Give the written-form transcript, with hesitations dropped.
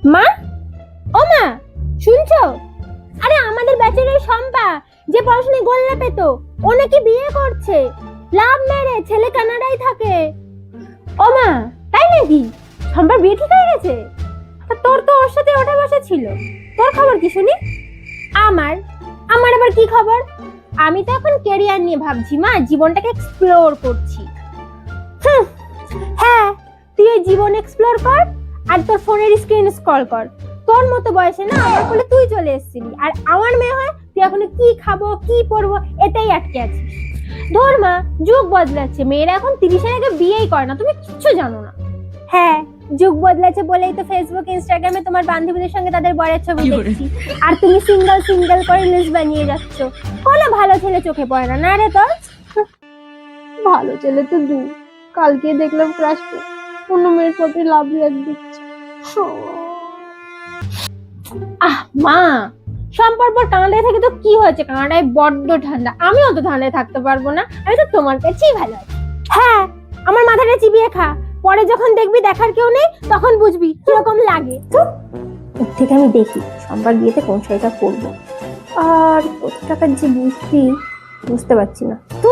মা, ও মা, শুনছো? আরে আমাদের ব্যাচের ওই শম্পা, যে পড়াশোনায় গোল্লা পেতো, ও নাকি বিয়ে করছে। লাভ ম্যারেজ, ছেলে কানাডায় থাকে। ও মা, তাই নাকি? শম্পার বিয়ে ঠিক হয়ে গেছে? তোর তো ওর সাথে ওঠা বসা ছিল, তোর খবর কি শুনি? আমার আমার আবার কি খবর? আমি তো এখন ক্যারিয়ার নিয়ে ভাবছি মা, জীবনটাকে এক্সপ্লোর করছি। হ্যাঁ, তুই ওই জীবন এক্সপ্লোর কর আর তোর ফোনের স্ক্রিন স্ক্রল কর। তোর মতো বয়সে না আমার কোলে তুই চলে এসেছিলি, আর আমার মেয়ে হয় তুই এখন কি খাবো কি পরবো এটাই আটকে আছিস। ধর মা, যুগ বদলাচ্ছে, মেয়েরা এখন 30-এর আগে বিয়েই করে না, তুমি কিচ্ছু জানো না। হ্যাঁ, যুগ বদলাচ্ছে বলেই তো ফেসবুক ইনস্টাগ্রামে তোমার বান্ধবীদের সঙ্গে তাদের বরের ছবি দেখছি, আর তুমি সিঙ্গেল সিঙ্গেল করে লিস্ট বানিয়ে যাচ্ছ। কোনো ভালো ছেলে চোখে পড়ে না, না রে তোর? ভালো ছেলে তো দূর, কালকে দেখলাম ক্রাশকে অন্য মেয়ের প্রতি লাভ রিয়াক্ট দিচ্ছে। মা, সম্পর্ক কানাডায় থেকে তো কি হয়েছে, কানাডায় বড্ড ঠান্ডা, আমিও তো ঠান্ডায় থাকতে পারবো না, আমি তো তোমার কাছেই ভালো আছি। হ্যাঁ, আমার মাথাটা চিবিয়ে খা, পরে যখন দেখবি দেখার কেউ নেই তখন বুঝবি কিরকম লাগে। ওর থেকে আমি দেখি সম্পর্ক বিয়েতে কোন শাড়িটা পরবো, আর কত টাকার যে বুঝতে পারছি না। তো